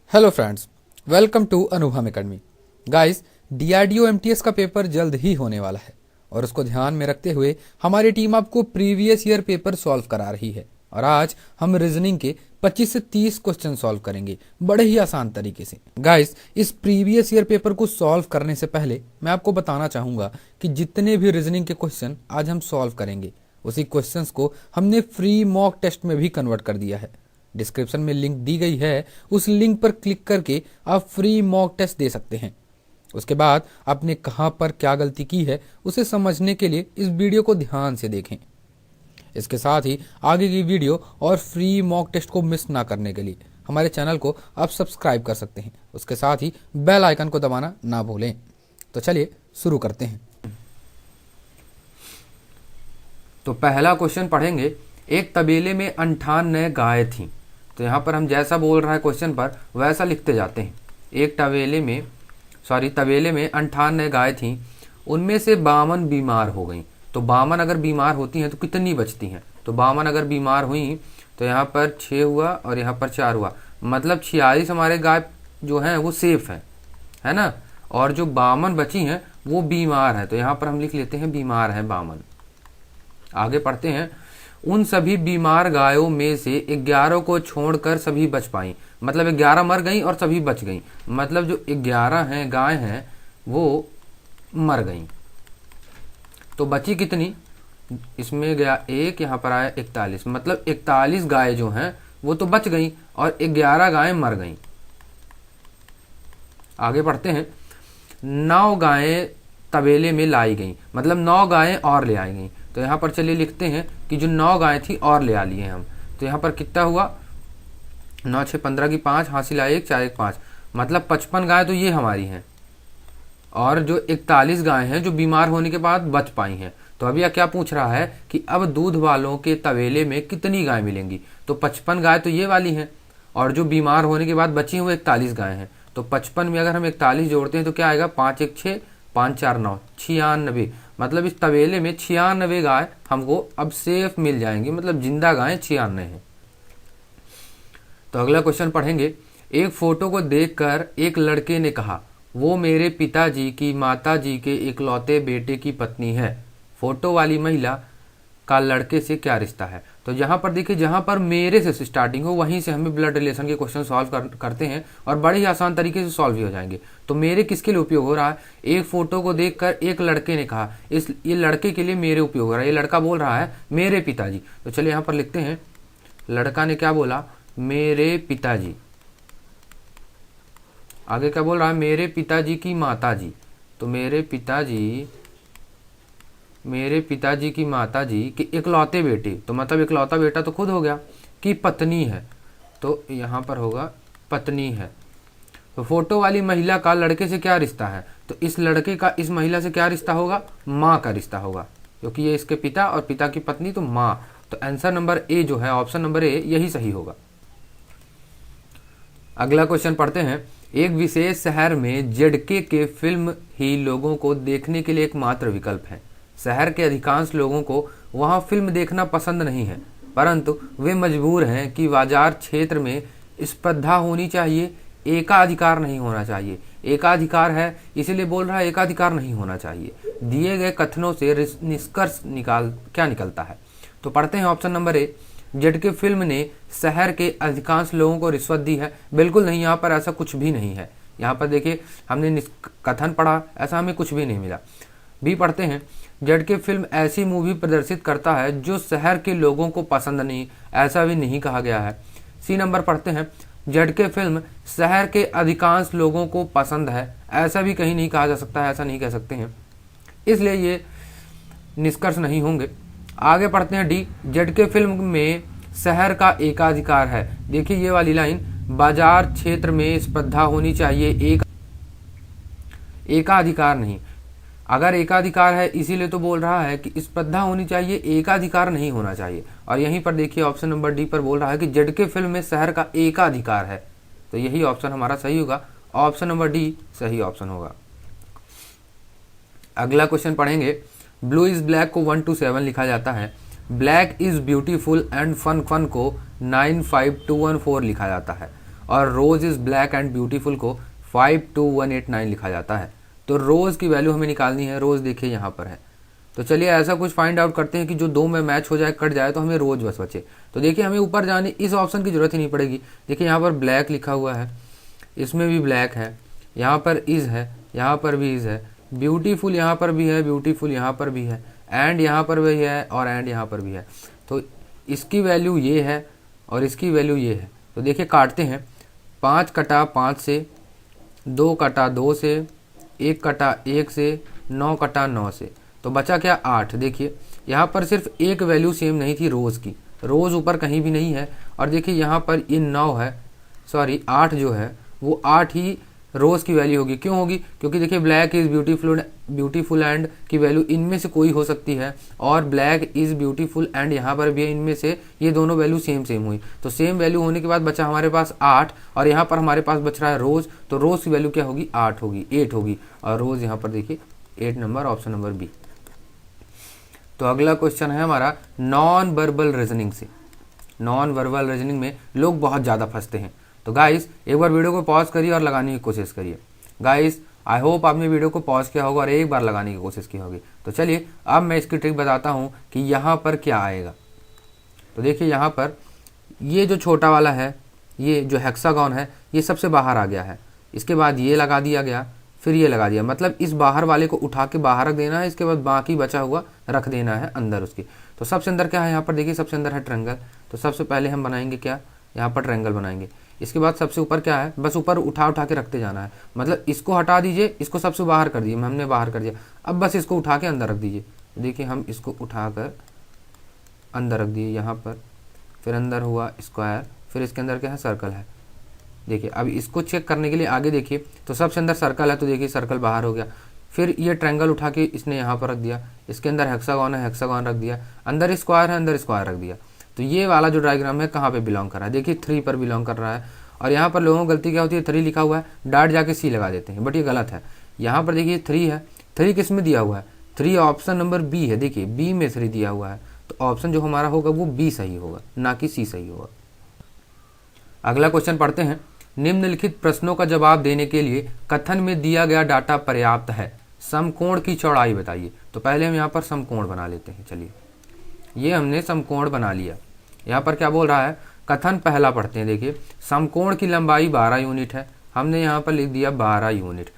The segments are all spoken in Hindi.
हेलो फ्रेंड्स, वेलकम टू अनुभव एकेडमी। गाइस, डीआरडीओ एमटीएस का पेपर जल्द ही होने वाला है और उसको ध्यान में रखते हुए हमारी टीम आपको प्रीवियस ईयर पेपर सॉल्व करा रही है। और आज हम रीजनिंग के 25 से 30 क्वेश्चन सॉल्व करेंगे बड़े ही आसान तरीके से। गाइस, इस प्रीवियस ईयर पेपर को सॉल्व करने से पहले मैं आपको बताना चाहूंगा कि जितने भी रीजनिंग के क्वेश्चन आज हम सॉल्व करेंगे उसी क्वेश्चंस को हमने फ्री मॉक टेस्ट में भी कन्वर्ट कर दिया है। डिस्क्रिप्शन में लिंक दी गई है, उस लिंक पर क्लिक करके आप फ्री मॉक टेस्ट दे सकते हैं। उसके बाद आपने कहां पर क्या गलती की है उसे समझने के लिए इस वीडियो को ध्यान से देखें। इसके साथ ही आगे की वीडियो और फ्री मॉक टेस्ट को मिस ना करने के लिए हमारे चैनल को आप सब्सक्राइब कर सकते हैं। उसके साथ ही बेल आइकन को दबाना ना भूलें। तो चलिए शुरू करते हैं। तो पहला क्वेश्चन पढ़ेंगे। एक तबेले में 58 गाय थीं। तो यहाँ पर हम जैसा बोल रहा है क्वेश्चन पर वैसा लिखते जाते हैं। एक तबेले में 58 गाय थीं, उनमें से 52 बीमार हो गईं। तो 52 अगर बीमार होती हैं तो कितनी बचती हैं? तो 52 अगर बीमार हुई तो यहाँ पर 6 हुआ और यहाँ पर 4 हुआ, मतलब 46 हमारे गाय जो हैं वो सेफ है ना। और जो 52 बची हैं वो बीमार है, तो यहाँ पर हम लिख लेते हैं बीमार है 52। आगे पढ़ते हैं। उन सभी बीमार गायों में से 11 को छोड़कर सभी बच पाई, मतलब 11 मर गई और सभी बच गई, मतलब जो 11 हैं गाय हैं वो मर गई। तो बची कितनी? इसमें गया 1, यहाँ पर आया 41, मतलब 41 गाय जो हैं वो तो बच गई और 11 गायें मर गई। आगे पढ़ते हैं। 9 गायें तबेले में लाई गई, मतलब 9 गायें और ले आई गई। तो यहाँ पर चलिए लिखते हैं कि जो 9 गायें थी और ले आ लिए हैं हम। तो यहाँ पर कितना हुआ? 9 6 15 की 5, हासिल आया 1, 4 1 5, मतलब 55 गायें तो ये हमारी हैं। और जो 41 गायें हैं जो बीमार होने के बाद बच पाई हैं। तो अभी यह क्या पूछ रहा है कि अब दूध वालों के तबेले में कितनी गायें मिलेंगी? तो 55 गायें तो ये वाली हैं और जो बीमार होने के बाद बची हुई 41 गायें हैं। तो 55 में अगर हम 41 जोड़ते हैं तो क्या आएगा? 5 1 6, 5 4 9, 96, मतलब इस तबेले में 96 गाय हमको अब सेफ मिल जाएंगी, मतलब जिंदा गायें 96 हैं। तो अगला क्वेश्चन पढ़ेंगे। एक फोटो को देखकर एक लड़के ने कहा, वो मेरे पिताजी की माताजी के इकलौते बेटे की पत्नी है। फोटो वाली महिला का लड़के से क्या रिश्ता है? तो यहाँ पर देखिए, जहाँ पर मेरे से स्टार्टिंग हो वहीं से हमें ब्लड रिलेशन के क्वेश्चन सॉल्व करते हैं और बड़े ही आसान तरीके से सॉल्व भी हो जाएंगे। तो मेरे किसके लिए उपयोग हो रहा है? एक फोटो को देखकर एक लड़के ने कहा, ये लड़के के लिए मेरे उपयोग हो रहा है। ये लड़का बोल रहा है मेरे पिताजी। तो चलिए यहाँ पर लिखते हैं, लड़का ने क्या बोला? मेरे पिताजी। आगे क्या बोल रहा है? मेरे पिताजी की माताजी। तो मेरे पिताजी की माताजी के इकलौते बेटे, तो मतलब इकलौता बेटा तो खुद हो गया, की पत्नी है। तो यहाँ पर होगा पत्नी है। तो फोटो वाली महिला का लड़के से क्या रिश्ता है? तो इस लड़के का इस महिला से क्या रिश्ता होगा? माँ का रिश्ता होगा, क्योंकि ये इसके पिता और पिता की पत्नी तो माँ। तो आंसर नंबर ए जो है, ऑप्शन नंबर ए, यही सही होगा। अगला क्वेश्चन पढ़ते हैं। एक विशेष शहर में जेडके के फिल्म ही लोगों को देखने के लिए एकमात्र विकल्प है। शहर के अधिकांश लोगों को वहां फिल्म देखना पसंद नहीं है, परंतु वे मजबूर हैं कि बाजार क्षेत्र में स्पर्धा होनी चाहिए, एकाधिकार नहीं होना चाहिए। एकाधिकार है इसीलिए बोल रहा है एकाधिकार नहीं होना चाहिए। दिए गए कथनों से निष्कर्ष क्या निकलता है? तो पढ़ते हैं ऑप्शन नंबर ए। जेडके फिल्म ने शहर के अधिकांश लोगों को रिश्वत दी है। बिल्कुल नहीं, यहाँ पर ऐसा कुछ भी नहीं है। यहाँ पर देखिए, हमने कथन पढ़ा, ऐसा हमें कुछ भी नहीं मिला। बी पढ़ते हैं। जेडके फिल्म ऐसी मूवी प्रदर्शित करता है जो शहर के लोगों को पसंद नहीं, ऐसा भी नहीं कहा गया है। सी नंबर पढ़ते हैं। जेडके फिल्म शहर के अधिकांश लोगों को पसंद है, ऐसा भी कहीं नहीं कहा जा सकता है, ऐसा नहीं कह सकते हैं, इसलिए ये निष्कर्ष नहीं होंगे। आगे पढ़ते हैं डी। जेडके फिल्म में शहर का एकाधिकार है। देखिए ये वाली लाइन, बाजार क्षेत्र में स्पर्धा होनी चाहिए, एकाधिकार नहीं। अगर एकाधिकार है इसीलिए तो बोल रहा है कि स्पर्धा होनी चाहिए, एकाधिकार नहीं होना चाहिए। और यहीं पर देखिए ऑप्शन नंबर डी पर बोल रहा है कि जेडके फिल्म में शहर का एकाधिकार है, तो यही ऑप्शन हमारा सही होगा। ऑप्शन नंबर डी सही ऑप्शन होगा। अगला क्वेश्चन पढ़ेंगे। ब्लू इज ब्लैक को 1 to 7 लिखा जाता है। Black is beautiful and fun को 95214 लिखा जाता है। और rose is black and beautiful को 52189 लिखा जाता है। तो रोज की वैल्यू हमें निकालनी है। रोज देखिए यहाँ पर है, तो चलिए ऐसा कुछ फाइंड आउट करते हैं कि जो दो में मैच हो जाए, कट जाए, तो हमें रोज बस बचे। तो देखिए हमें ऊपर जाने इस ऑप्शन की जरूरत ही नहीं पड़ेगी। देखिए यहाँ पर ब्लैक लिखा हुआ है, इसमें भी ब्लैक है, यहाँ पर इज है, यहाँ पर भी इज है, ब्यूटीफुल यहाँ पर भी है, ब्यूटीफुल यहाँ पर भी है, एंड यहाँ पर भी है और एंड यहाँ पर भी है। तो इसकी वैल्यू ये है और इसकी वैल्यू ये है। तो देखिए काटते हैं, 5 कटा 5 से, 2 कटा 2 से, 1 कटा 1 से, 9 कटा 9 से, तो बचा क्या 8। देखिए यहाँ पर सिर्फ एक वैल्यू सेम नहीं थी रोज की, रोज ऊपर कहीं भी नहीं है। और देखिए यहाँ पर ये 9 है, सॉरी 8 जो है वो 8 ही रोज की वैल्यू होगी। क्यों होगी? क्योंकि देखिए ब्लैक इज ब्यूटीफुल एंड की वैल्यू इनमें से कोई हो सकती है, और ब्लैक इज ब्यूटीफुल एंड यहाँ पर भी इनमें से ये दोनों वैल्यू सेम हुई। तो सेम वैल्यू होने के बाद बचा हमारे पास 8, और यहाँ पर हमारे पास बच रहा है रोज। तो रोज की वैल्यू क्या होगी? 8 होगी, 8 होगी। और रोज यहाँ पर देखिए 8 नंबर, ऑप्शन नंबर बी। तो अगला क्वेश्चन है हमारा नॉन वर्बल रीजनिंग से। नॉन वर्बल रीजनिंग में लोग बहुत ज़्यादा फंसते हैं। तो गाइस एक बार वीडियो को पॉज करिए और लगाने की कोशिश करिए। गाइस आई होप आपने वीडियो को पॉज किया होगा और एक बार लगाने की कोशिश की होगी। तो चलिए अब मैं इसकी ट्रिक बताता हूँ कि यहाँ पर क्या आएगा। तो देखिए यहाँ पर ये जो छोटा वाला है, ये जो हेक्सागन है, ये सबसे बाहर आ गया है। इसके बाद ये लगा दिया गया, फिर ये लगा दिया, मतलब इस बाहर वाले को उठा के बाहर रख देना है। इसके बाद बाकी बचा हुआ रख देना है अंदर उसके। तो सबसे अंदर क्या है? यहाँ पर देखिए सबसे अंदर है ट्रायंगल। तो सबसे पहले हम बनाएंगे क्या? यहाँ पर ट्रायंगल बनाएंगे। इसके बाद सबसे ऊपर क्या है? बस ऊपर उठा के रखते जाना है, मतलब इसको हटा दीजिए, इसको सबसे बाहर कर दीजिए, हमने बाहर कर दिया। अब बस इसको उठा के अंदर रख दीजिए। देखिए हम इसको उठा कर अंदर रख दिए यहाँ पर, फिर अंदर हुआ स्क्वायर, फिर इसके अंदर क्या है? सर्कल है। देखिए अब इसको चेक करने के लिए आगे देखिए, तो सबसे अंदर सर्कल है, तो देखिए सर्कल बाहर हो गया। फिर ये ट्रायंगल उठा के इसने यहाँ पर रख दिया, इसके अंदर हेक्सागन है, हेक्सागन रख दिया, अंदर स्क्वायर है, अंदर स्क्वायर रख दिया। तो ये वाला जो डायग्राम है कहाँ पे बिलोंग कर रहा है? देखिए 3 पर बिलोंग कर रहा है। और यहाँ पर लोगों को गलती क्या होती है? 3 लिखा हुआ है, डाट जाके सी लगा देते हैं, बट ये गलत है। यहाँ पर देखिए 3 है, 3 किस में दिया हुआ है? 3 ऑप्शन नंबर बी है। देखिए बी में 3 दिया हुआ है, तो ऑप्शन जो हमारा होगा वो बी सही होगा, ना कि सी सही होगा। अगला क्वेश्चन पढ़ते हैं। निम्नलिखित प्रश्नों का जवाब देने के लिए कथन में दिया गया डाटा पर्याप्त है। समकोण की चौड़ाई बताइए। तो पहले हम यहाँ पर समकोण बना लेते हैं। चलिए ये हमने समकोण बना लिया। यहाँ पर क्या बोल रहा है? कथन पहला पढ़ते हैं। देखिए समकोण की लंबाई 12 यूनिट है, हमने यहाँ पर लिख दिया 12 यूनिट।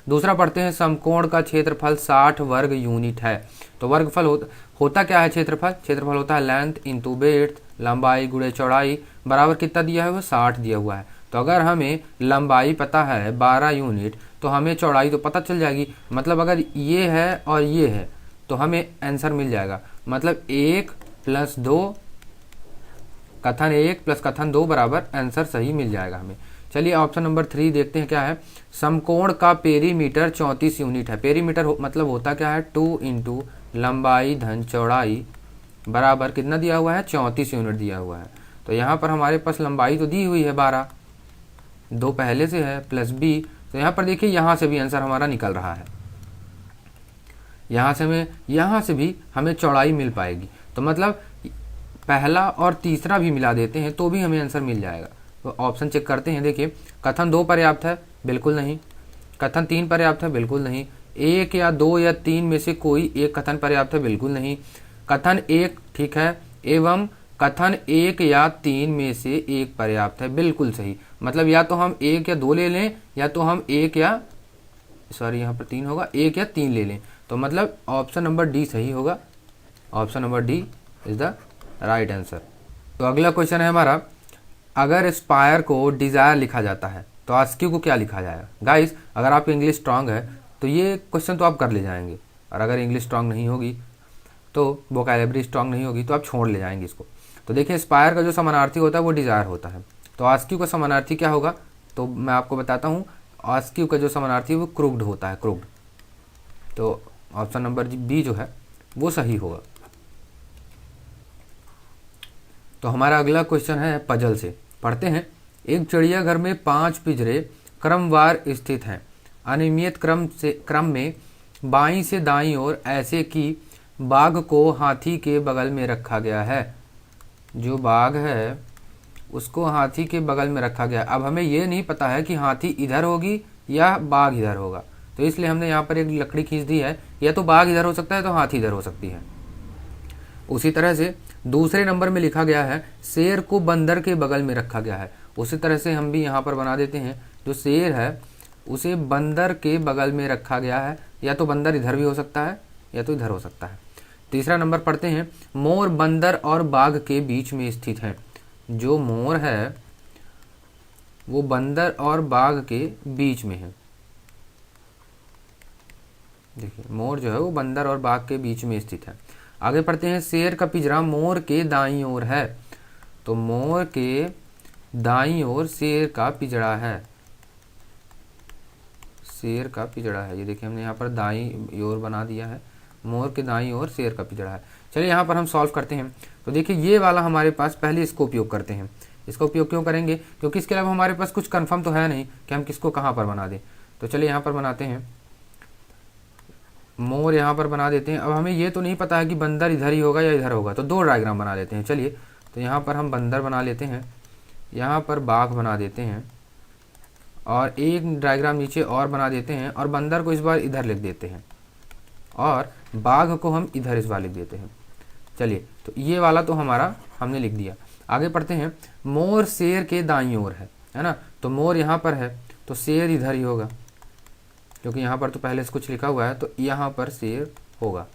दूसरा पढ़ते हैं समकोण का क्षेत्रफल 60 वर्ग यूनिट है। तो वर्गफल होता क्या है? क्षेत्रफल होता है लेंथ इंटू ब्रेड्थ, लंबाई गुणे चौड़ाई, बराबर कितना दिया है? वो 60 दिया हुआ है। तो अगर हमें लंबाई पता है 12 यूनिट, तो हमें चौड़ाई तो पता चल जाएगी। मतलब अगर ये है और ये है तो हमें आंसर मिल जाएगा। मतलब 1 + 2, कथन 1 + कथन 2 बराबर आंसर सही मिल जाएगा हमें। चलिए ऑप्शन नंबर 3 देखते हैं क्या है। समकोण का पेरीमीटर 34 यूनिट है। पेरीमीटर मतलब होता क्या है? 2 × लंबाई धन चौड़ाई बराबर कितना दिया हुआ है? 34 यूनिट दिया हुआ है। तो यहाँ पर हमारे पास लंबाई तो दी हुई है 12, 2 पहले से है, प्लस बी। तो यहाँ पर देखिए यहाँ से भी आंसर हमारा निकल रहा है, यहाँ से भी हमें चौड़ाई मिल पाएगी। तो मतलब पहला और तीसरा भी मिला देते हैं तो भी हमें आंसर मिल जाएगा। तो ऑप्शन चेक करते हैं। देखिए कथन 2 पर्याप्त है, बिल्कुल नहीं। कथन 3 पर्याप्त है, बिल्कुल नहीं। 1 या 2 या 3 में से कोई एक कथन पर्याप्त है, बिल्कुल नहीं। कथन 1 ठीक है, एवं कथन 1 या 3 में से एक पर्याप्त है, बिल्कुल सही। मतलब या तो हम 1 या 2 ले लें, या तो हम 1 या यहाँ पर 3 होगा, 1 या 3 ले लें। तो मतलब ऑप्शन नंबर डी सही होगा। Option number D is the right answer. तो अगला क्वेश्चन है हमारा, अगर स्पायर को डिजायर लिखा जाता है तो आस्क्यू को क्या लिखा जाएगा? गाइस अगर आपकी इंग्लिश स्ट्रांग है तो ये क्वेश्चन तो आप कर ले जाएंगे, और अगर इंग्लिश स्ट्रांग नहीं होगी, तो वोकैबुलरी स्ट्रांग नहीं होगी, तो आप छोड़ ले जाएंगे इसको। तो देखिए स्पायर का जो समानार्थी होता है वो डिजायर होता है। तो आस्क्यू का समानार्थी क्या होगा? तो मैं आपको बताता हूँ। आस्क्यू का जो समानार्थी है वो क्रूग्ड होता है, क्रूग्ड। तो ऑप्शन नंबर बी जो है वो सही होगा। तो हमारा अगला क्वेश्चन है पजल से। पढ़ते हैं। एक चिड़ियाघर में 5 पिंजरे क्रमवार स्थित हैं। अनियमित क्रम में बाईं से दाईं ओर, ऐसे कि बाघ को हाथी के बगल में रखा गया है। जो बाघ है उसको हाथी के बगल में रखा गया। अब हमें ये नहीं पता है कि हाथी इधर होगी या बाघ इधर होगा, तो इसलिए हमने यहाँ पर एक लकड़ी खींच दी है, या तो बाघ इधर हो सकता है तो हाथी इधर हो सकती है। उसी तरह से दूसरे नंबर में लिखा गया है शेर को बंदर के बगल में रखा गया है। उसी तरह से हम भी यहाँ पर बना देते हैं, जो शेर है उसे बंदर के बगल में रखा गया है, या तो बंदर इधर भी हो सकता है या तो इधर हो सकता है। तीसरा नंबर पढ़ते हैं, मोर बंदर और बाघ के बीच में स्थित है। जो मोर है वो बंदर और बाघ के बीच में है। देखिए मोर जो है वो बंदर और बाघ के बीच में स्थित है। आगे पढ़ते हैं, शेर का पिंजरा मोर के दाईं ओर है। तो मोर के दाईं ओर शेर का पिंजरा है। शेर का पिंजरा है, ये देखिए हमने यहाँ पर दाईं ओर बना दिया है, मोर के दाईं ओर शेर का पिंजरा है। चलिए यहाँ पर हम सॉल्व करते हैं। तो देखिए ये वाला हमारे पास, पहले इसको उपयोग करते हैं। इसका उपयोग क्यों करेंगे, क्योंकि इसके अलावा हमारे पास कुछ कंफर्म तो है नहीं कि हम किसको कहाँ पर बना दें। तो चलिए यहाँ पर बनाते हैं, मोर यहाँ पर बना देते हैं। अब हमें ये तो नहीं पता है कि बंदर इधर ही होगा या इधर होगा, तो दो डायग्राम बना लेते हैं। चलिए तो यहाँ पर हम बंदर बना लेते हैं, यहाँ पर बाघ बना देते हैं, और एक डायग्राम नीचे और बना देते हैं, और बंदर को इस बार इधर लिख देते हैं और बाघ को हम इधर इस बार लिख देते हैं। चलिए तो ये वाला तो हमारा हमने लिख दिया। आगे पढ़ते हैं, मोर शेर के दाईं ओर है ना। तो मोर यहाँ पर है तो शेर इधर ही होगा, क्योंकि यहाँ पर तो पहले से कुछ लिखा हुआ है, तो यहाँ पर शेर होगा।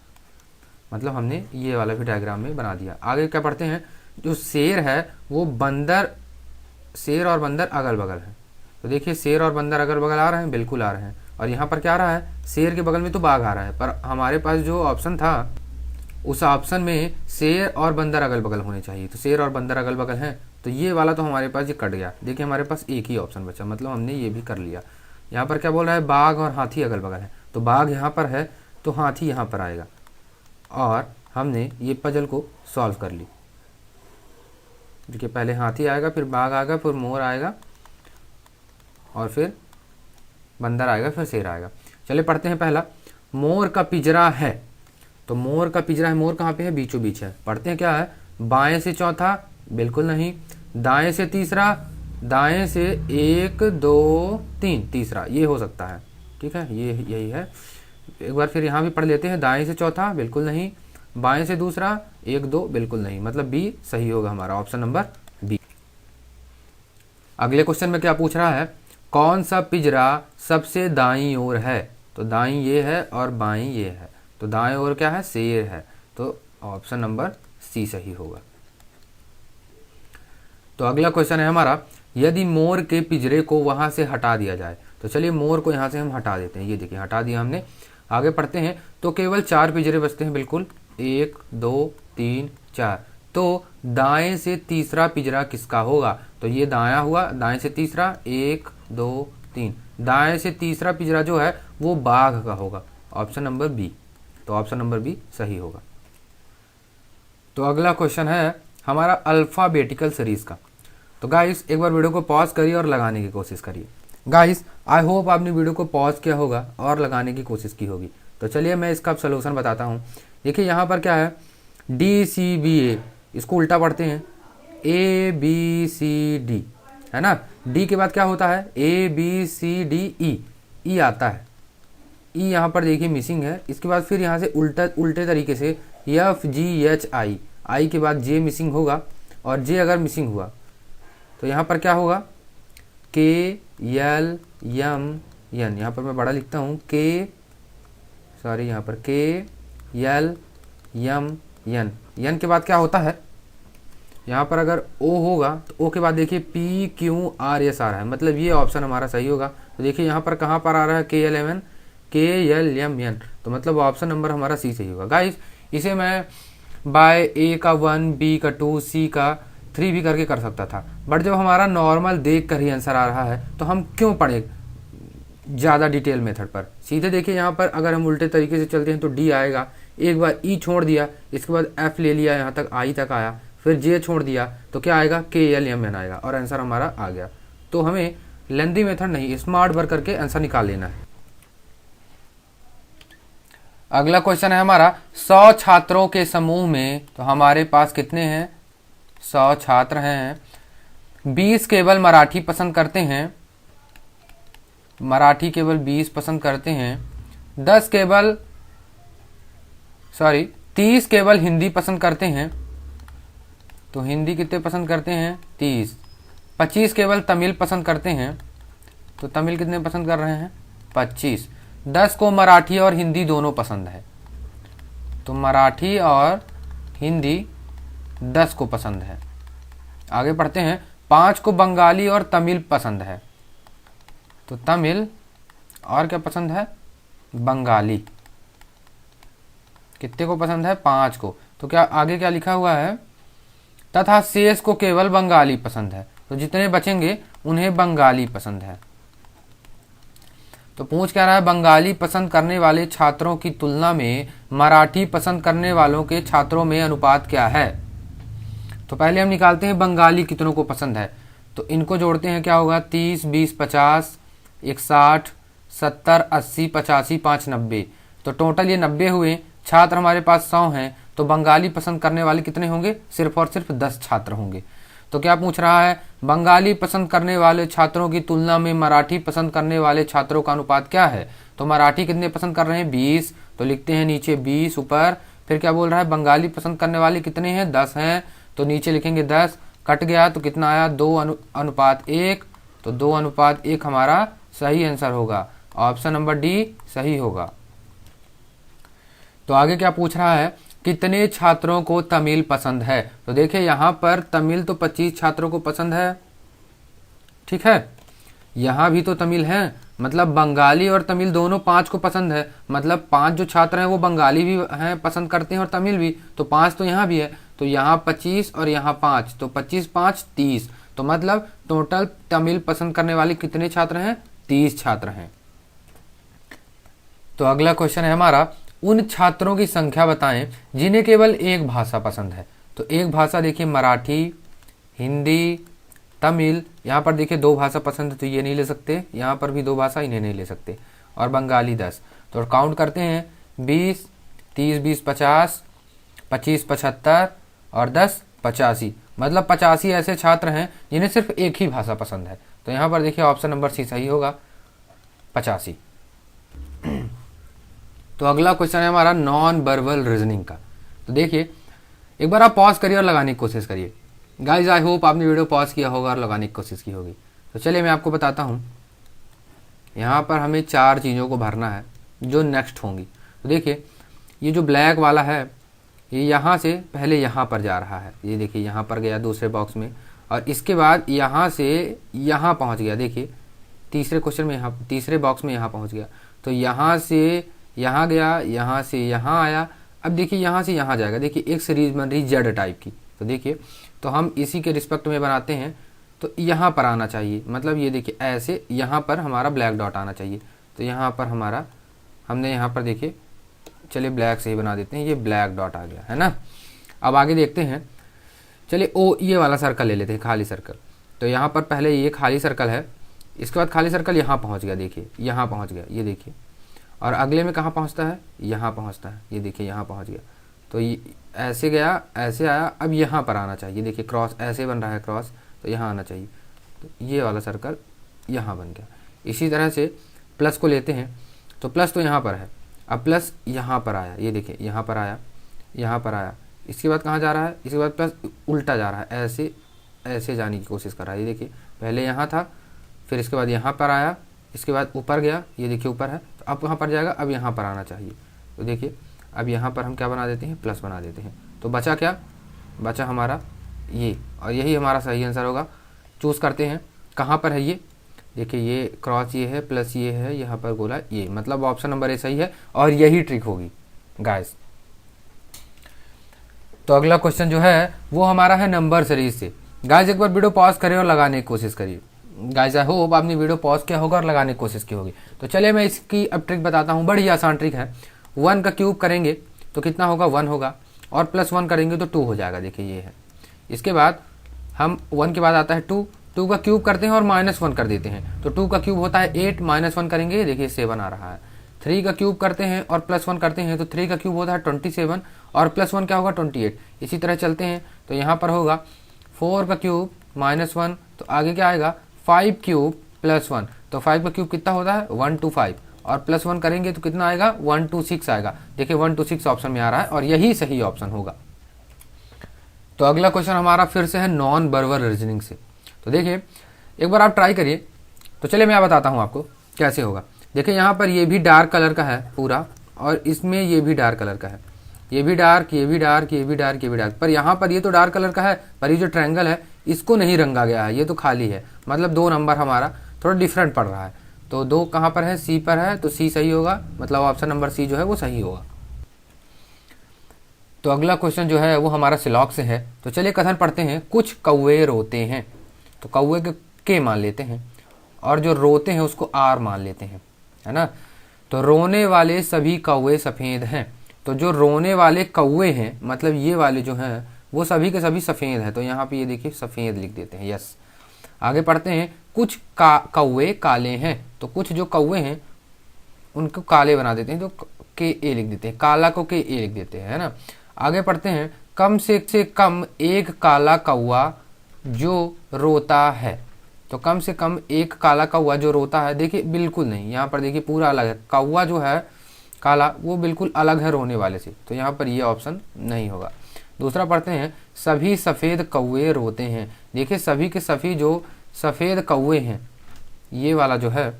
मतलब हमने ये वाला भी डायग्राम में बना दिया। आगे क्या पढ़ते हैं, जो शेर है वो बंदर, शेर और बंदर अगल बगल है। तो देखिए शेर और बंदर अगल बगल आ रहे हैं, बिल्कुल आ रहे हैं। और यहाँ पर क्या आ रहा है, शेर के बगल में तो बाघ आ रहा है, पर हमारे पास जो ऑप्शन था उस ऑप्शन में शेर और बंदर अगल बगल होने चाहिए। तो शेर और बंदर अगल बगल हैं, तो ये वाला तो हमारे पास ये कट गया। देखिए हमारे पास एक ही ऑप्शन बचा, मतलब हमने ये भी कर लिया। यहाँ पर क्या बोल रहा है, बाघ और हाथी अगल बगल है, तो बाघ यहाँ पर है तो हाथी यहाँ पर आएगा, और हमने ये पजल को सॉल्व कर ली। देखिए पहले हाथी आएगा, फिर बाघ आएगा, फिर मोर आएगा, और फिर बंदर आएगा, फिर शेर आएगा। चलिए पढ़ते हैं पहला, मोर का पिंजरा है। तो मोर का पिंजरा है, मोर कहाँ पे है, बीचों बीच है। पढ़ते हैं क्या है, बाएं से चौथा, बिल्कुल नहीं। दाएं से तीसरा, दाएं से 1 2 3, तीसरा ये हो सकता है, ठीक है, ये यही है। एक बार फिर यहाँ भी पढ़ लेते हैं, दाएं से चौथा, बिल्कुल नहीं। बाएं से दूसरा 1 2, बिल्कुल नहीं, मतलब बी सही होगा हमारा, ऑप्शन नंबर बी। अगले क्वेश्चन में क्या पूछ रहा है, कौन सा पिंजरा सबसे दाईं ओर है। तो दाईं ये है और बाईं ये है, तो दाएं ओर क्या है, शेर है, तो ऑप्शन नंबर सी सही होगा। तो अगला क्वेश्चन है हमारा, यदि मोर के पिंजरे को वहां से हटा दिया जाए। तो चलिए मोर को यहाँ से हम हटा देते हैं, ये देखिए हटा दिया हमने। आगे पढ़ते हैं, तो केवल 4 पिंजरे बचते हैं, बिल्कुल 1 2 3 4। तो दाएं से तीसरा पिंजरा किसका होगा। तो ये दायां हुआ, दाएं से तीसरा 1 2 3, दाएं से तीसरा पिंजरा जो है वो बाघ का होगा, ऑप्शन नंबर बी। तो ऑप्शन नंबर बी सही होगा। तो अगला क्वेश्चन है हमारा अल्फाबेटिकल सीरीज का। तो गाइस एक बार वीडियो को पॉज करिए और लगाने की कोशिश करिए। गाइस आई होप आपने वीडियो को पॉज किया होगा और लगाने की कोशिश की होगी। तो चलिए मैं इसका सोल्यूशन बताता हूँ। देखिए यहाँ पर क्या है, DCBA, इसको उल्टा पढ़ते हैं ABCD, है ना। डी के बाद क्या होता है, ABCDE, ई आता है, ई यहाँ पर देखिए मिसिंग है। इसके बाद फिर यहाँ से उल्टे तरीके से FGHI, आई के बाद जे मिसिंग होगा, और जे अगर मिसिंग हुआ तो यहाँ पर क्या होगा, KLMN, यहाँ पर मैं बड़ा लिखता हूँ यहाँ पर KLMN। यन के बाद क्या होता है, यहाँ पर अगर O होगा तो O के बाद देखिए PQRS आ रहा है, मतलब ये ऑप्शन हमारा सही होगा। तो देखिए यहाँ पर कहाँ पर आ रहा है, KLMN, तो मतलब ऑप्शन नंबर हमारा सी सही होगा। गाइस इसे मैं बाय A का 1, B का 2, C का 3 भी करके कर सकता था, बट जब हमारा नॉर्मल देख कर ही आंसर आ रहा है तो हम क्यों पढ़े ज़्यादा डिटेल मेथड पर। सीधे देखिए यहाँ पर अगर हम उल्टे तरीके से चलते हैं तो D आएगा, एक बार E छोड़ दिया, इसके बाद F ले लिया, यहाँ तक I तक आया, फिर J छोड़ दिया तो क्या आएगा, KLMN आएगा, और आंसर हमारा आ गया। तो हमें लेंदी मेथड नहीं, स्मार्ट वर्क करके आंसर निकाल लेना है। अगला क्वेश्चन है हमारा, 100 छात्रों के समूह में, तो हमारे पास कितने हैं, 100 छात्र हैं, 20 केवल मराठी पसंद करते हैं, मराठी केवल 20 पसंद करते हैं, 30 केवल हिंदी पसंद करते हैं, तो हिंदी कितने पसंद करते हैं 30। 25 केवल तमिल पसंद करते हैं, तो तमिल कितने पसंद कर रहे हैं 25। 10 को मराठी और हिंदी दोनों पसंद है, तो मराठी और हिंदी 10 को पसंद है। आगे पढ़ते हैं। 5 को बंगाली और तमिल पसंद है, तो तमिल और क्या पसंद है बंगाली। कितने को पसंद है 5 को। तो क्या आगे क्या लिखा हुआ है, तथा शेष को केवल बंगाली पसंद है, तो जितने बचेंगे उन्हें बंगाली पसंद है। तो पूछ क्या रहा है, बंगाली पसंद करने वाले छात्रों की तुलना में मराठी पसंद करने वालों के छात्रों में अनुपात क्या है। तो पहले हम निकालते हैं बंगाली कितनों को पसंद है, तो इनको जोड़ते हैं, क्या होगा 30, 20, 50, 61, 70, 80, 85, 5, 90। तो टोटल ये 90 हुए। छात्र हमारे पास 100 हैं, तो बंगाली पसंद करने वाले कितने होंगे, सिर्फ और सिर्फ 10 छात्र होंगे। तो क्या पूछ रहा है, बंगाली पसंद करने वाले छात्रों की तुलना में मराठी पसंद करने वाले छात्रों का अनुपात क्या है। तो मराठी कितने पसंद कर रहे हैं 20, तो लिखते हैं नीचे 20 ऊपर। फिर क्या बोल रहा है, बंगाली पसंद करने वाले कितने हैं 10 हैं, तो नीचे लिखेंगे 10, कट गया तो कितना आया 2:1। तो 2:1 हमारा सही आंसर होगा, ऑप्शन नंबर डी सही होगा। तो आगे क्या पूछ रहा है, कितने छात्रों को तमिल पसंद है। तो देखिए यहाँ पर तमिल तो 25 छात्रों को पसंद है, ठीक है। यहाँ भी तो तमिल है, मतलब बंगाली और तमिल दोनों 5 को पसंद है, मतलब 5 जो छात्र हैं वो बंगाली भी हैं पसंद करते हैं और तमिल भी, तो 5 तो यहाँ भी है। तो यहाँ 25 और यहाँ 5, तो 25, 5, 30। तो मतलब टोटल तमिल पसंद करने वाले कितने छात्र हैं 30 छात्र हैं। तो अगला क्वेश्चन है हमारा, उन छात्रों की संख्या बताएं जिन्हें केवल एक भाषा पसंद है। तो एक भाषा देखिए मराठी, हिंदी, तमिल। यहाँ पर देखिए 2 भाषा पसंद है, तो ये नहीं ले सकते, यहाँ पर भी 2 भाषा, इन्हें नहीं ले सकते, और बंगाली 10। तो काउंट करते हैं 20, 30, 20, 50, 25, 75 और 10, 85। मतलब 85 ऐसे छात्र हैं जिन्हें सिर्फ एक ही भाषा पसंद है। तो यहाँ पर देखिए ऑप्शन नंबर सी सही होगा, 85। तो अगला क्वेश्चन है हमारा नॉन वर्बल रीजनिंग का। तो देखिए एक बार आप पॉज करिए और लगाने की कोशिश करिए। गाइज आई होप आपने वीडियो पॉज किया होगा और लगाने की कोशिश की होगी। तो चलिए मैं आपको बताता हूँ। यहाँ पर हमें 4 चीज़ों को भरना है जो नेक्स्ट होंगी। तो देखिए ये जो ब्लैक वाला है ये यहाँ से पहले यहाँ पर जा रहा है, ये देखिए यहाँ पर गया दूसरे बॉक्स में, और इसके बाद यहाँ से यहाँ पहुँच गया। देखिए तीसरे क्वेश्चन में यहाँ, तीसरे बॉक्स में यहाँ पहुँच गया। तो यहाँ से यहाँ गया, यहाँ से यहाँ आया। अब देखिए यहाँ से यहाँ जाएगा। देखिए एक सीरीज बन रही जेड टाइप की। तो देखिए तो हम इसी के रिस्पेक्ट में बनाते हैं, तो यहाँ पर आना चाहिए, मतलब ये देखिए ऐसे यहाँ पर हमारा ब्लैक डॉट आना चाहिए। तो यहाँ पर हमारा, हमने यहाँ पर देखिए, चलिए ब्लैक से ही बना देते हैं, ये ब्लैक डॉट आ गया है ना। अब आगे देखते हैं, चलिए ओ ये वाला सर्कल ले लेते हैं, खाली सर्कल। तो यहाँ पर पहले ये खाली सर्कल है, इसके बाद खाली सर्कल यहाँ पहुँच गया, देखिए यहाँ पहुँच गया, ये देखिए। और अगले में कहाँ पहुँचता है, यहाँ पहुँचता है, ये देखिए यहाँ पहुँच गया। तो ये ऐसे गया, ऐसे आया, अब यहाँ पर आना चाहिए। देखिए क्रॉस ऐसे बन रहा है क्रॉस, तो यहाँ आना चाहिए। तो ये वाला सर्कल यहाँ बन गया। इसी तरह से प्लस को लेते हैं, तो प्लस तो यहाँ पर है, अब प्लस यहाँ पर आया, ये देखिए यहाँ पर आया, यहाँ पर आया। इसके बाद कहाँ जा रहा है, इसके बाद प्लस उल्टा जा रहा है, ऐसे ऐसे जाने की कोशिश कर रहा है। ये देखिए पहले यहाँ था, फिर इसके बाद यहाँ पर आया, इसके बाद ऊपर गया, ये देखिए ऊपर है, तो अब कहाँ पर जाएगा, अब यहाँ पर आना चाहिए। तो देखिए अब यहाँ पर हम क्या बना देते हैं, प्लस बना देते हैं। तो बचा क्या, बचा हमारा ये, और यही हमारा सही आंसर होगा। चूज़ करते हैं कहाँ पर है ये, देखिए ये क्रॉस ये है, प्लस ये है, यहाँ पर गोला ये, मतलब ऑप्शन नंबर ए सही है, और यही ट्रिक होगी गाइस। तो अगला क्वेश्चन जो है वो हमारा है नंबर सीरीज से। गाइस एक बार वीडियो पॉज करिए और लगाने की कोशिश करिए। गाइस आई होप आपने वीडियो पॉज किया होगा और लगाने की कोशिश की होगी। तो चलिए मैं इसकी अब ट्रिक बताता हूँ, बड़ी आसान ट्रिक है। 1 का क्यूब करेंगे तो कितना होगा, 1 होगा, और +1 करेंगे तो 2 हो जाएगा। देखिए ये है। इसके बाद हम 1 के बाद आता है 2, 2 का क्यूब करते हैं और -1 कर देते हैं, तो 2 का क्यूब होता है 8, -1 करेंगे, देखिए 7 आ रहा है। 3 का क्यूब करते हैं और +1 करते हैं, तो 3 का क्यूब होता है 27, और +1 क्या होगा 28। इसी तरह चलते हैं, तो यहाँ पर होगा 4 का क्यूब -1 तो आगे क्या आएगा 5 क्यूब प्लस 1, तो 5 का क्यूब कितना होता है 125, और प्लस 1 करेंगे तो कितना आएगा 126 आएगा। देखिए 126 ऑप्शन में आ रहा है और यही सही ऑप्शन होगा। तो अगला क्वेश्चन हमारा फिर से है नॉन बर्बर रीजनिंग से। तो देखिए एक बार आप ट्राई करिए। तो चलिए मैं बताता हूँ आपको कैसे होगा। देखिए यहाँ पर ये भी डार्क कलर का है पूरा, और इसमें ये भी डार्क कलर का है, ये भी डार्क, ये भी डार्क, ये भी डार्क, ये भी डार्क, पर यहाँ पर ये तो डार्क कलर का है, पर ये जो ट्रायंगल है इसको नहीं रंगा गया है, ये तो खाली है, मतलब 2 नंबर हमारा थोड़ा डिफरेंट पड़ रहा है। तो 2 कहाँ पर है, सी पर है, तो सी सही होगा, मतलब ऑप्शन नंबर सी जो है वो सही होगा। तो अगला क्वेश्चन जो है वो हमारा सिलॉक से है। तो चलिए कथन पढ़ते हैं। कुछ कौवे रोते हैं, तो कौवे के मान लेते हैं, और जो रोते हैं उसको आर मान लेते हैं, है ना। तो रोने वाले सभी कौवे सफ़ेद हैं, तो जो रोने वाले कौवे हैं मतलब ये वाले जो हैं वो सभी के सभी सफ़ेद हैं, तो यहाँ पे ये देखिए सफ़ेद लिख देते हैं, यस। आगे पढ़ते हैं। कुछ कौवे काले हैं, तो कुछ जो कौवे हैं उनको काले बना देते हैं, तो के ए लिख देते हैं, काला को के ए लिख देते हैं, है ना। आगे पढ़ते हैं। कम से कम एक काला कौवा जो रोता है, तो कम से कम एक काला कौवा जो रोता है, देखिए बिल्कुल नहीं, यहाँ पर देखिए पूरा अलग है, कौवा जो है काला वो बिल्कुल अलग है रोने वाले से, तो यहाँ पर ये ऑप्शन नहीं होगा। दूसरा पढ़ते हैं। सभी सफ़ेद कौवे रोते हैं, देखिए सभी के सभी जो सफ़ेद कौवे हैं, ये वाला जो है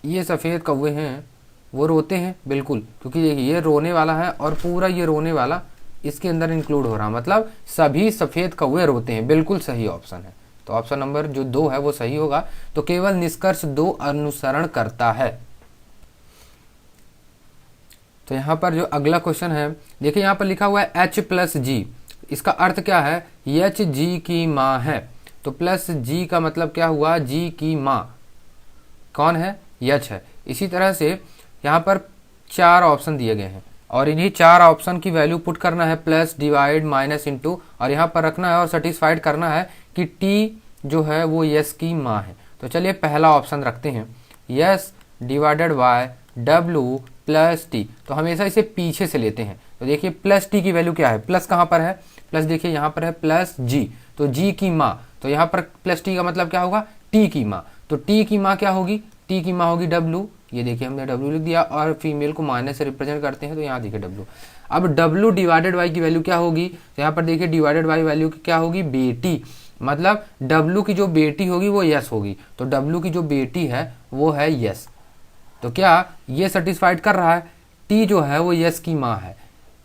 ये सफ़ेद कौवे हैं वो रोते हैं बिल्कुल, क्योंकि देखिए ये रोने वाला है और पूरा ये रोने वाला इसके अंदर इंक्लूड हो रहा, मतलब सभी सफ़ेद कौवे रोते हैं, बिल्कुल सही ऑप्शन है। तो ऑप्शन नंबर जो 2 है वो सही होगा। तो केवल निष्कर्ष 2 अनुसरण करता है। तो यहाँ पर जो अगला क्वेश्चन है, देखिए यहाँ पर लिखा हुआ है H+G, इसका अर्थ क्या है, H G की माँ है, तो प्लस G का मतलब क्या हुआ, G की माँ कौन है, H है। इसी तरह से यहाँ पर 4 ऑप्शन दिए गए हैं और इन्हीं 4 ऑप्शन की वैल्यू पुट करना है, प्लस डिवाइड माइनस इनटू, और यहाँ पर रखना है और सेटिस्फाइड करना है कि T जो है वो यस की माँ है। तो चलिए पहला ऑप्शन रखते हैं, yes divided by W plus T, तो हमेशा इसे पीछे से लेते हैं। तो देखिए प्लस टी की वैल्यू क्या है, प्लस कहाँ पर है, प्लस देखिए यहाँ पर है प्लस जी, तो जी की माँ, तो यहाँ पर प्लस टी का मतलब क्या होगा, टी की माँ, तो टी की माँ क्या होगी, टी की माँ होगी W, ये देखिए हमने W लिख दिया, और फीमेल को माइनस से रिप्रेजेंट करते हैं, तो यहाँ देखिए W। अब W डिवाइडेड बाई की वैल्यू क्या होगी, तो यहाँ पर देखिए डिवाइडेड बाई वैल्यू क्या होगी, बेटी, मतलब W की जो बेटी होगी वो यस होगी, तो W की जो बेटी है वो है यस। तो क्या ये सेटिस्फाइड कर रहा है, टी जो है वो यस की माँ है,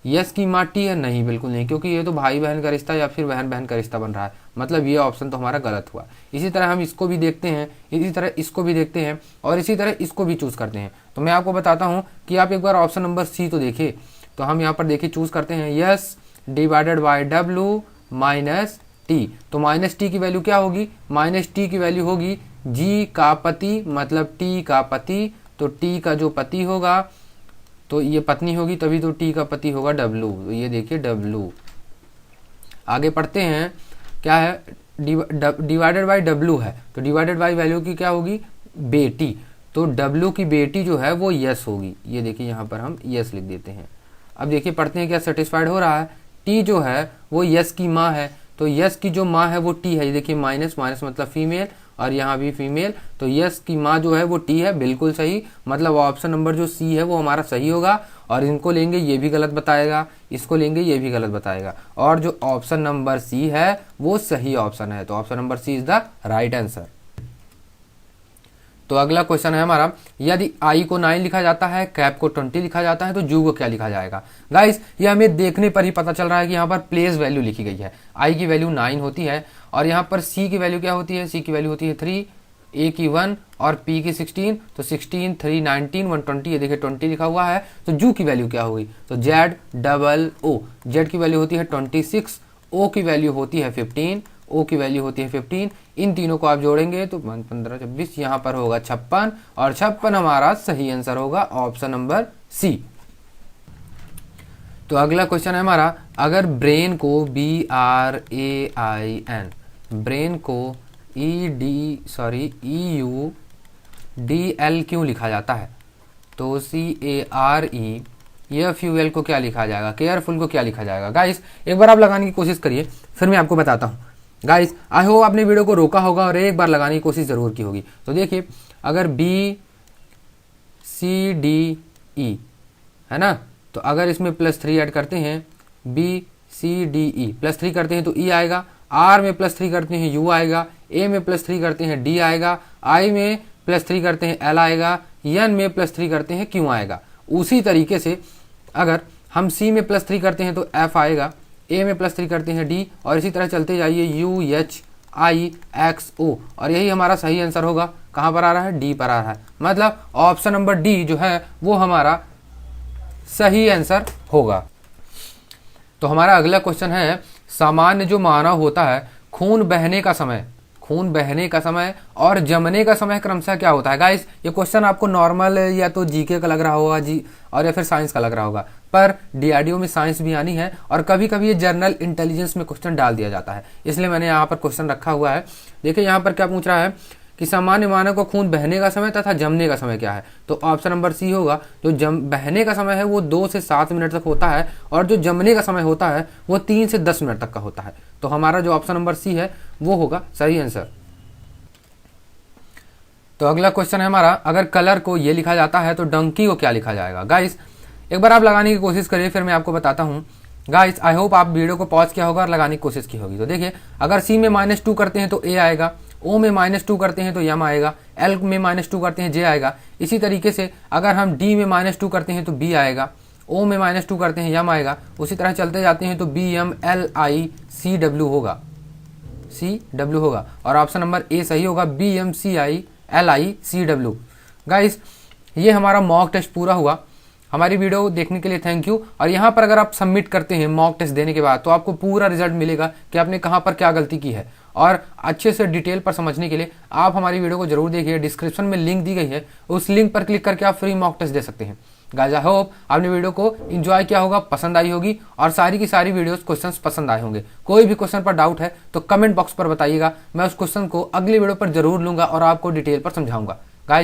यस की माँ टी है, नहीं बिल्कुल नहीं, क्योंकि ये तो भाई बहन का रिश्ता या फिर बहन बहन का रिश्ता बन रहा है, मतलब ये ऑप्शन तो हमारा गलत हुआ। इसी तरह हम इसको भी देखते हैं, इसी तरह इसको भी देखते हैं, और इसी तरह इसको भी चूज़ करते हैं। तो मैं आपको बताता हूँ कि आप एक बार ऑप्शन नंबर सी तो देखिए, तो हम यहाँ पर देखिए चूज़ करते हैं yes divided by W minus T, तो माइनस टी की वैल्यू क्या होगी, माइनस टी की वैल्यू होगी जी का पति, मतलब टी का पति, तो टी का जो पति होगा तो ये पत्नी होगी, तभी तो टी का पति होगा W, तो ये देखिए W। आगे पढ़ते हैं, क्या है, डिवाइडेड बाई W है, तो डिवाइडेड बाई वैल्यू की क्या होगी, बेटी, तो W की बेटी जो है वो यस होगी, ये देखिए यहाँ पर हम यस लिख देते हैं। अब देखिए पढ़ते हैं क्या सेटिस्फाइड हो रहा है, टी जो है वो यस की माँ है, तो यस की जो माँ है वो टी है, ये देखिए माइनस माइनस मतलब फीमेल, और यहाँ भी फीमेल, तो यस की माँ जो है वो टी है, बिल्कुल सही, मतलब ऑप्शन नंबर जो सी है वो हमारा सही होगा। और इनको लेंगे ये भी गलत बताएगा, इसको लेंगे ये भी गलत बताएगा, और जो ऑप्शन नंबर सी है वो सही ऑप्शन है, तो option number C is the right answer. तो अगला क्वेश्चन है हमारा, यदि आई को 9 लिखा जाता है, कैप को 20 लिखा जाता है, तो जू को क्या लिखा जाएगा। गाइस ये हमें देखने पर ही पता चल रहा है कि यहाँ पर प्लेस वैल्यू लिखी गई है, आई की वैल्यू 9 होती है, और यहाँ पर सी की वैल्यू क्या होती है, सी की वैल्यू होती है 3, ए की 1 और पी की 16, तो 16 3 19 120, ये देखिए 20 लिखा हुआ है, तो जू की वैल्यू क्या होगी, तो ZOO, जेड की वैल्यू होती है 26, ओ की वैल्यू होती है 15, ओ की वैल्यू होती है 15, इन तीनों को आप जोड़ेंगे तो 15 26, यहाँ पर होगा 56, और 56 हमारा सही आंसर होगा ऑप्शन नंबर सी। तो अगला क्वेश्चन है हमारा, अगर ब्रेन को BRAIN, ब्रेन को EUDL क्यों लिखा जाता है, तो CARE, यह फ्यूएल को क्या लिखा जाएगा, केयरफुल को क्या लिखा जाएगा। गाइस एक बार आप लगाने की कोशिश करिए, फिर मैं आपको बताता हूँ। गाइस आई होप आपने वीडियो को रोका होगा और एक बार लगाने की कोशिश जरूर की होगी। तो देखिए अगर बी सी डी ई है ना, तो अगर इसमें +3 ऐड करते हैं, बी सी डी ई +3 करते हैं तो ई आएगा, आर में +3 करते हैं यू आएगा, ए में +3 करते हैं डी आएगा, आई में +3 करते हैं एल आएगा, एन में +3 करते हैं क्यू आएगा। उसी तरीके से अगर हम सी में +3 करते हैं तो एफ आएगा, ए में +3 करते हैं डी, और इसी तरह चलते जाइए यू एच आई एक्स ओ, और यही हमारा सही आंसर होगा। कहाँ पर आ रहा है? डी पर आ रहा है। मतलब ऑप्शन नंबर डी जो है वो हमारा सही आंसर होगा। तो हमारा अगला क्वेश्चन है, सामान्य जो मानव होता है खून बहने का समय और जमने का समय क्रमशः क्या होता है? गाइस ये क्वेश्चन आपको नॉर्मल या तो जीके का लग रहा होगा जी, और या फिर साइंस का लग रहा होगा, पर डीआरडीओ में साइंस भी आनी है और कभी कभी ये जनरल इंटेलिजेंस में क्वेश्चन डाल दिया जाता है, इसलिए मैंने यहाँ पर क्वेश्चन रखा हुआ है। देखिए यहाँ पर क्या पूछ रहा है कि सामान्य मानव को खून बहने का समय तथा जमने का समय क्या है? तो ऑप्शन नंबर सी होगा। जो बहने का समय है वो 2 से 7 मिनट तक होता है, और जो जमने का समय होता है वो 3 से 10 मिनट तक का होता है। तो हमारा जो ऑप्शन नंबर सी है वो होगा सही आंसर। तो अगला क्वेश्चन है हमारा, अगर कलर को ये लिखा जाता है तो डंकी को क्या लिखा जाएगा? गाइस एक बार आप लगाने की कोशिश करिए, फिर मैं आपको बताता हूँ। गाइस आई होप आप वीडियो को पॉज किया होगा और लगाने की कोशिश की होगी। तो देखिए अगर सी में -2 करते हैं तो ए आएगा, ओ में -2 करते हैं तो यम आएगा, एल में -2 करते हैं जे आएगा। इसी तरीके से अगर हम डी में -2 करते हैं तो बी आएगा, ओ में -2 करते हैं यम आएगा। उसी तरह चलते जाते हैं तो B M L I C W होगा, और ऑप्शन नंबर ए सही होगा, B M C I L I C W. Guys ये हमारा मॉक टेस्ट पूरा हुआ। हमारी वीडियो देखने के लिए थैंक यू। और यहाँ पर अगर आप सबमिट करते हैं मॉक टेस्ट देने के बाद तो आपको पूरा रिजल्ट मिलेगा कि आपने कहाँ पर क्या गलती की है। और अच्छे से डिटेल पर समझने के लिए आप हमारी वीडियो को जरूर देखिए, डिस्क्रिप्शन में लिंक दी गई है, उस लिंक पर क्लिक करके आप फ्री मॉक टेस्ट दे सकते हैं। गाइस आई होप आपने वीडियो को एंजॉय किया होगा, पसंद आई होगी, और सारी की सारी वीडियोस क्वेश्चंस पसंद आए होंगे। कोई भी क्वेश्चन पर डाउट है तो कमेंट बॉक्स पर बताइएगा, मैं उस क्वेश्चन को अगली वीडियो पर जरूर लूंगा और आपको डिटेल पर समझाऊंगा। गाइस